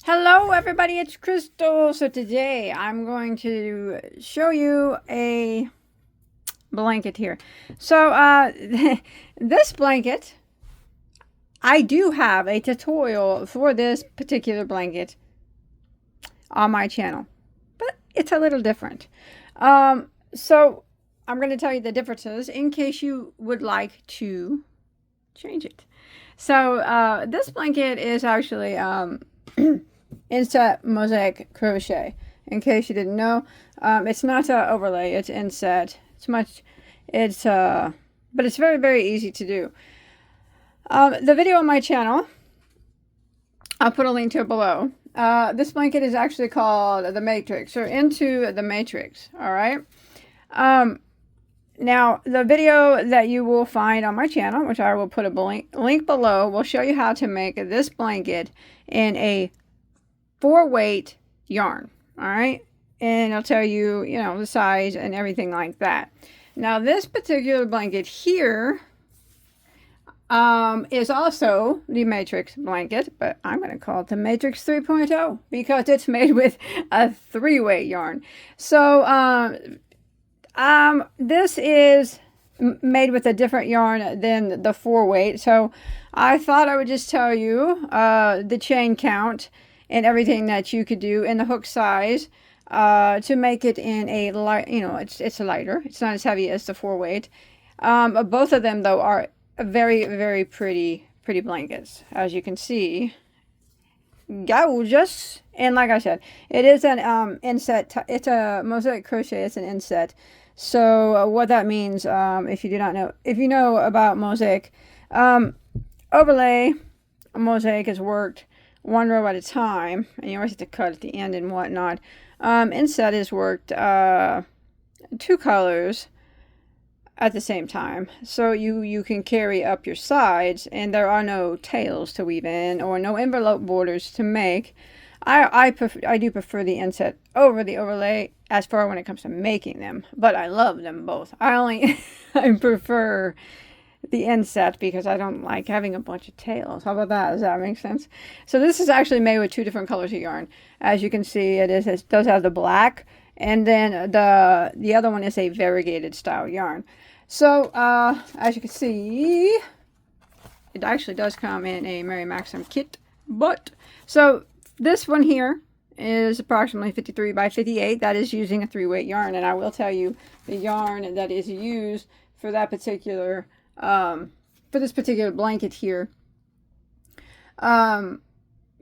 Hello everybody, it's Crystal. So today I'm going to show you a blanket here. So this blanket, I do have a tutorial for this particular blanket on my channel, but it's a little different. So I'm going to tell you the differences in case you would like to change it. So this blanket is actually Inset Mosaic Crochet. In case you didn't know, it's not an overlay. It's inset. But it's very, very easy to do. The video on my channel, I'll put a link to it below. This blanket is actually called the Matrix, or Into the Matrix. All right. Now, the video that you will find on my channel, which I will put a link below, will show you how to make this blanket in a 4-weight yarn. All right. And I'll tell you, the size and everything like that. Now, this particular blanket here is also the Matrix blanket, but I'm going to call it the Matrix 3.0 because it's made with a 3-weight yarn. So, this is made with a different yarn than the 4-weight. So I thought I would just tell you the chain count and everything that you could do in the hook size to make it in a light, it's lighter. It's not as heavy as the 4-weight. Both of them though are very, very pretty blankets. As you can see, gorgeous. And like I said, it is an inset. It's a Mosaic Crochet. It's an inset. So what that means, if you do not know, if you know about Mosaic, overlay, Mosaic is worked one row at a time, and you always have to cut at the end and whatnot. Inset is worked 2 colors at the same time, so you can carry up your sides, and there are no tails to weave in or no envelope borders to make. I do prefer the inset over the overlay as far when it comes to making them, but I love them both. I prefer the inset because I don't like having a bunch of tails. How about that? Does that make sense? So this is actually made with 2 different colors of yarn. As you can see, it does have the black, and then the other one is a variegated style yarn. So as you can see, it actually does come in a Mary Maxim kit. But so this one here is approximately 53 by 58. That is using a 3-weight yarn, and I will tell you the yarn that is used for that particular for this particular blanket here.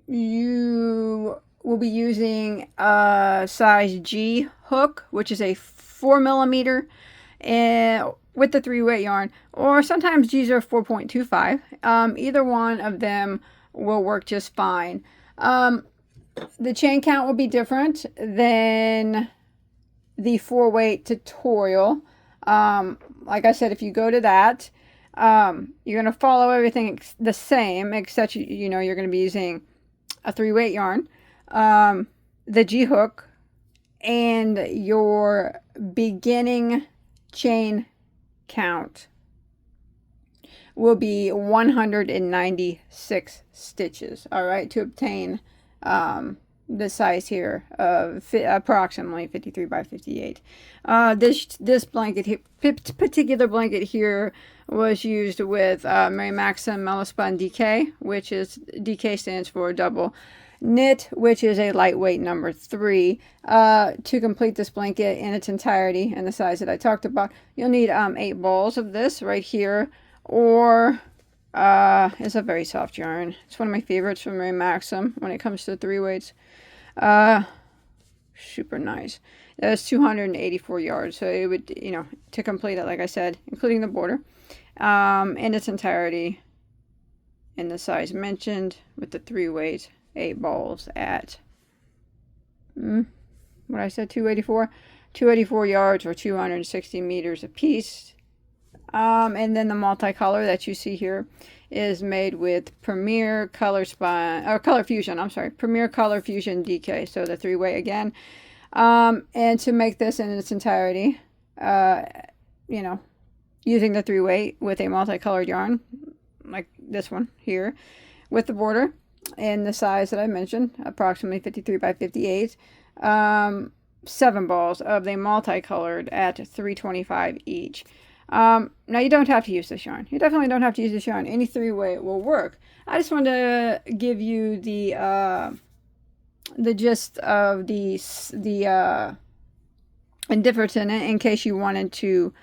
You will be using a size G hook, which is a 4mm, and with the 3-weight yarn, or sometimes G's are 4.25. Either one of them will work just fine. The chain count will be different than the 4-weight tutorial. Like I said, if you go to that, you're going to follow everything the same, except you're going to be using a 3-weight yarn, the G hook, and your beginning chain count will be 196 stitches. All right, to obtain the size here of approximately 53 by 58. This blanket, particular blanket here, was used with Mary Maxim Mellaspun DK, which is DK stands for double knit, which is a lightweight number 3. To complete this blanket in its entirety and the size that I talked about, you'll need 8 balls of this right here, or it's a very soft yarn. It's one of my favorites from Mary Maxim when it comes to 3-weights. Super nice. That's 284 yards, so it would, to complete it, like I said, including the border, in its entirety, in the size mentioned, with the 3-weight, 8 balls at what I said, 284 yards, or 260 meters a piece. And then the multicolor that you see here is made with Premier Color Fusion. I'm sorry, Premier Color Fusion DK. So the 3-weight again. And to make this in its entirety, using the 3-weight with a multicolored yarn like this one here, with the border, in the size that I mentioned, approximately 53 by 58. 7 balls of the multicolored at $3.25 each. Now you don't have to use this yarn. You definitely don't have to use this yarn. Any 3-way will work. I just wanted to give you the gist of the difference in it, in case you wanted to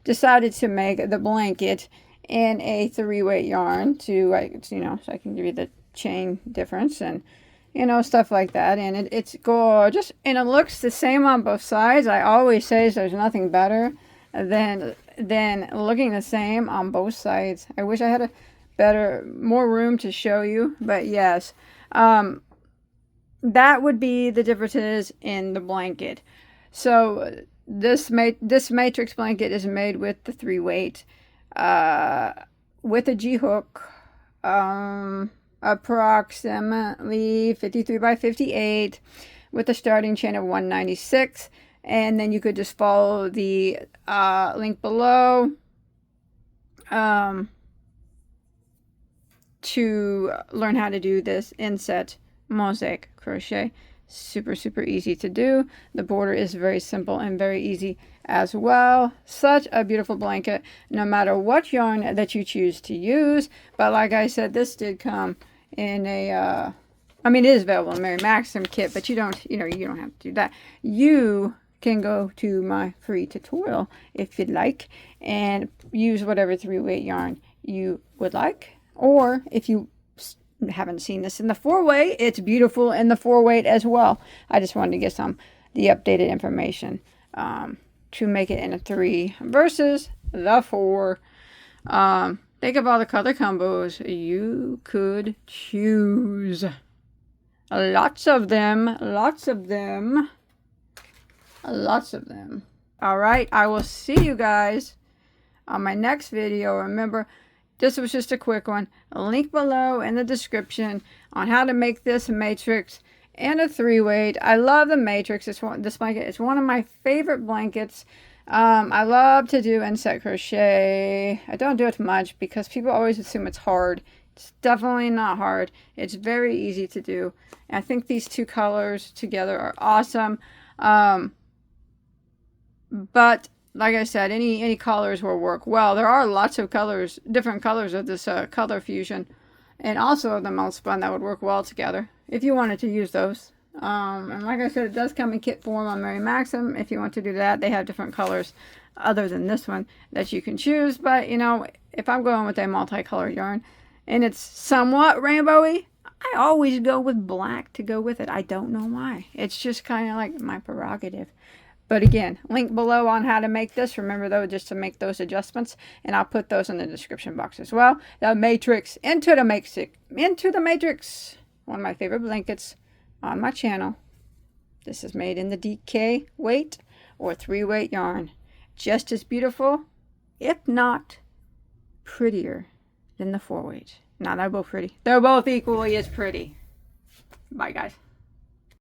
decided to make the blanket in a 3-weight yarn to, you know, so I can give you the chain difference and, you know, stuff like that. And it's gorgeous, and it looks the same on both sides. I always say there's nothing better than looking the same on both sides. I wish I had more room to show you, but yes, that would be the differences in the blanket. So this matrix blanket is made with the 3-weight, with a G-hook, approximately 53 by 58, with a starting chain of 196. And then you could just follow the link below to learn how to do this inset mosaic crochet. Super easy to do. The border is very simple and very easy as well. Such a beautiful blanket, no matter what yarn that you choose to use. But like I said, this did come in a I mean, it is available in Mary Maxim kit, but you don't have to do that. You can go to my free tutorial if you'd like and use whatever 3-weight yarn you would like. Or if you haven't seen this in the 4-weight, it's beautiful in the 4-weight as well. I just wanted to get the updated information to make it in a 3 versus the 4. Think of all the color combos you could choose. Lots of them. All right, I will see you guys on my next video. Remember, this was just a quick one. A link below in the description on how to make this matrix and a 3-weight. I love the matrix. This blanket is one of my favorite blankets. I love to do inset crochet. I don't do it much because people always assume it's hard. It's definitely not hard. It's very easy to do. And I think these 2 colors together are awesome. But like I said, any colors will work well. There are lots of colors, different colors of this color fusion, and also of the melt spun that would work well together if you wanted to use those. And like I said, it does come in kit form on Mary Maxim. If you want to do that, they have different colors other than this one that you can choose. But you know, if I'm going with a multicolored yarn and it's somewhat rainbowy, I always go with black to go with it. I don't know why. It's just kind of like my prerogative. But again, link below on how to make this. Remember though, just to make those adjustments, and I'll put those in the description box as well. The matrix, into the matrix. One of my favorite blankets on my channel. This is made in the DK weight or 3-weight yarn. Just as beautiful, if not prettier than the 4-weight. Now they're both pretty. They're both equally as pretty. Bye guys.